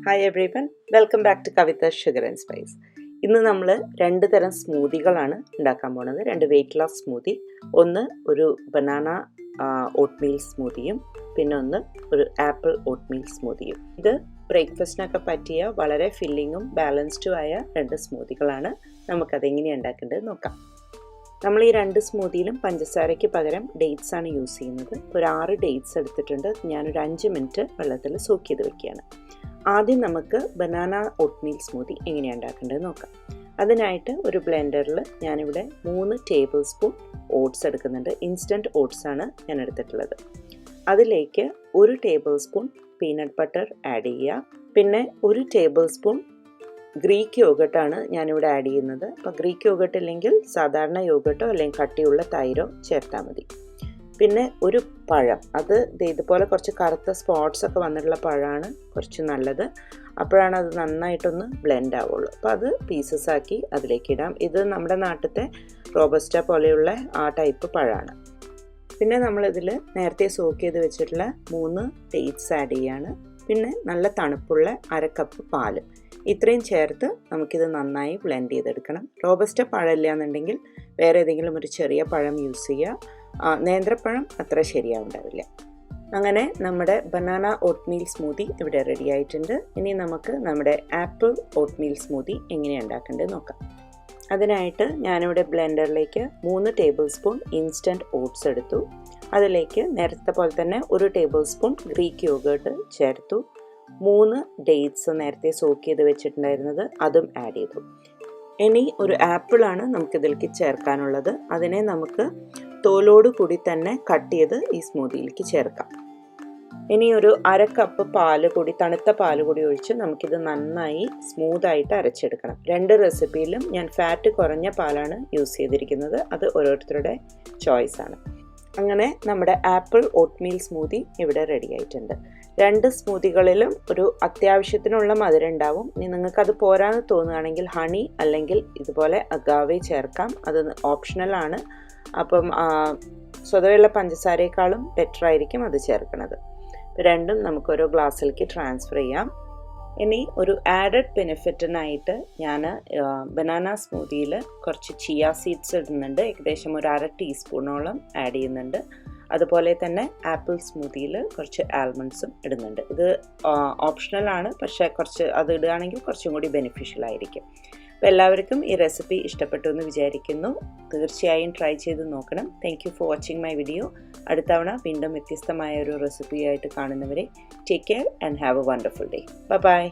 Hi everyone, welcome back to Kavitha Sugar and Spice. ഇന്ന് നമ്മൾ രണ്ട് തരം സ്മൂതികളാണ് ഉണ്ടാക്കാൻ പോകുന്നത്. രണ്ട് വെയിറ്റ് ലോസ് സ്മൂതി. ഒന്ന് ഒരു ബനാന ഓട്ട്മീൽ സ്മൂതിയും പിന്നെ ഒന്ന് ഒരു ആപ്പിൾ ഓട്ട്മീൽ സ്മൂതിയും. ഇത് ബ്രേക്ക്ഫാസ്റ്റിനൊക്കെ പറ്റിയ വളരെ ഫില്ലിങ്ങും ബാലൻസ്ഡും ആയ രണ്ട് സ്മൂതികളാണ്. നമുക്കതെങ്ങനെയാണ് ഉണ്ടാക്കേണ്ടത് നോക്കാം. നമ്മൾ ഈ രണ്ട് സ്മൂതിയിലും പഞ്ചസാരയ്ക്ക് പകരം ഡേറ്റ്സ് ആണ് യൂസ് ചെയ്യുന്നത്. ഒരു 6 ഡേറ്റ്സ് എടുത്തിട്ടുണ്ട്. ഞാനൊരു 5 മിനിറ്റ് വെള്ളത്തിൽ സോക്ക് ചെയ്ത് വെക്കുകയാണ്. ആദ്യം നമുക്ക് ബനാന ഓട്ട്മീൽ സ്മൂതി എങ്ങനെയാണ് ഉണ്ടാക്കേണ്ടത് നോക്കാം. അതിനായിട്ട് ഒരു ബ്ലെൻഡറിൽ ഞാനിവിടെ 3 ടേബിൾ സ്പൂൺ ഓട്സ് എടുക്കുന്നുണ്ട്. ഇൻസ്റ്റൻറ്റ് ഓട്സ് ആണ് ഞാൻ എടുത്തിട്ടുള്ളത്. അതിലേക്ക് 1 table spoon peanut butter add ചെയ്യുക. പിന്നെ 1 ടേബിൾ സ്പൂൺ ഗ്രീക്ക് യോഗട്ടാണ് ഞാനിവിടെ ആഡ് ചെയ്യുന്നത്. അപ്പോൾ ഗ്രീക്ക് യോഗട്ട് ഇല്ലെങ്കിൽ സാധാരണ യോഗട്ടോ അല്ലെങ്കിൽ കട്ടിയുള്ള തൈരോ ചേർത്താൽ മതി. പിന്നെ ഒരു പഴം, അത് ഇതുപോലെ കുറച്ച് കറുത്ത സ്പോട്ട്സ് ഒക്കെ വന്നിട്ടുള്ള പഴമാണ് കുറച്ച് നല്ലത്. അപ്പോഴാണ് അത് നന്നായിട്ടൊന്ന് ബ്ലെൻഡ് ആവുള്ളൂ. അപ്പോൾ അത് പീസസ് ആക്കി അതിലേക്ക് ഇടാം. ഇത് നമ്മുടെ നാട്ടിലത്തെ റോബസ്റ്റ പോലെയുള്ള ആ ടൈപ്പ് പഴമാണ്. പിന്നെ നമ്മളിതിൽ നേരത്തെ സോക്ക് ചെയ്ത് വെച്ചിട്ടുള്ള 3 ഡേറ്റ്സ് ആഡ് ചെയ്യാണ്. പിന്നെ നല്ല തണുപ്പുള്ള 1/2 കപ്പ് പാലും. ഇത്രയും ചേർത്ത് നമുക്കിത് നന്നായി ബ്ലെൻഡ് ചെയ്തെടുക്കണം. റോബസ്റ്റ പഴമില്ല എന്നുണ്ടെങ്കിൽ വേറെ ഏതെങ്കിലും ഒരു ചെറിയ പഴം യൂസ് ചെയ്യുക. നേന്ത്രപ്പഴം അത്ര ശരിയാവുണ്ടാവില്ല. അങ്ങനെ നമ്മുടെ ബനാന ഓട്ട്മീൽ സ്മൂതി ഇവിടെ റെഡി ആയിട്ടുണ്ട്. ഇനി നമുക്ക് നമ്മുടെ ആപ്പിൾ ഓട്ട്മീൽ സ്മൂതി എങ്ങനെയാണ് ഉണ്ടാക്കേണ്ടത് നോക്കാം. അതിനായിട്ട് ഞാനിവിടെ ബ്ലെൻഡറിലേക്ക് 3 ടേബിൾ സ്പൂൺ ഇൻസ്റ്റൻറ്റ് ഓട്സ് എടുത്തു. അതിലേക്ക് നേരത്തെ പോലെ തന്നെ 1 ടേബിൾ സ്പൂൺ ഗ്രീക്ക് യോഗേർട്ട് ചേർത്തു. 3 ഡേറ്റ്സ് നേരത്തെ സോക്ക് ചെയ്ത് വെച്ചിട്ടുണ്ടായിരുന്നത് അതും ആഡ് ചെയ്തു. ഇനി ഒരു ആപ്പിളാണ് നമുക്കിതിലേക്ക് ചേർക്കാനുള്ളത്. അതിനെ നമുക്ക് തോലോട് കൂടി തന്നെ കട്ട് ചെയ്ത് ഈ സ്മൂതിയിലേക്ക് ചേർക്കാം. ഇനി ഒരു 1/2 കപ്പ് പാല് കൂടി, തണുത്ത പാല് കൂടി ഒഴിച്ച് നമുക്കിത് നന്നായി സ്മൂത്തായിട്ട് അരച്ചെടുക്കണം. 2 റെസിപ്പിയിലും ഞാൻ ഫാറ്റ് കുറഞ്ഞ പാലാണ് യൂസ് ചെയ്തിരിക്കുന്നത്. അത് ഓരോരുത്തരുടെ ചോയ്സാണ്. അങ്ങനെ നമ്മുടെ ആപ്പിൾ ഓട്ട്മീൽ സ്മൂതി ഇവിടെ റെഡി ആയിട്ടുണ്ട്. 2 സ്മൂതികളിലും ഒരു അത്യാവശ്യത്തിനുള്ള മധുരം ഉണ്ടാവും. ഇനി നിങ്ങൾക്കത് പോരാന്ന് തോന്നുകയാണെങ്കിൽ ഹണി അല്ലെങ്കിൽ ഇതുപോലെ അഗാവെ ചേർക്കാം. അത് ഓപ്ഷണലാണ്. അപ്പം സ്വതവേയുള്ള പഞ്ചസാരയേക്കാളും ബെറ്റർ ആയിരിക്കും അത് ചേർക്കുന്നത്. രണ്ടും നമുക്കൊരു ഗ്ലാസ്സിലേക്ക് ട്രാൻസ്ഫർ ചെയ്യാം. ഇനി ഒരു ആഡഡ് ബെനിഫിറ്റിനായിട്ട് ഞാൻ ബനാന സ്മൂതിയിൽ കുറച്ച് ചിയ സീഡ്സ് ഇടുന്നുണ്ട്. ഏകദേശം ഒരു 1/2 ടീസ്പൂണോളം ആഡ് ചെയ്യുന്നുണ്ട്. അതുപോലെ തന്നെ ആപ്പിൾ സ്മൂതിയിൽ കുറച്ച് ആൽമണ്ട്സും ഇടുന്നുണ്ട്. ഇത് ഓപ്ഷണലാണ്, പക്ഷേ കുറച്ച് അത് ഇടുകയാണെങ്കിൽ കുറച്ചും കൂടി ബെനിഫിഷ്യൽ ആയിരിക്കും. അപ്പോൾ എല്ലാവർക്കും ഈ റെസിപ്പി ഇഷ്ടപ്പെട്ടു എന്ന് വിചാരിക്കുന്നു. തീർച്ചയായും ട്രൈ ചെയ്ത് നോക്കണം. Thank you for watching my video. അടുത്ത തവണ വീണ്ടും വ്യത്യസ്തമായ ഒരു റെസിപ്പിയായിട്ട് കാണുന്നവരെ take care and have a wonderful day. By.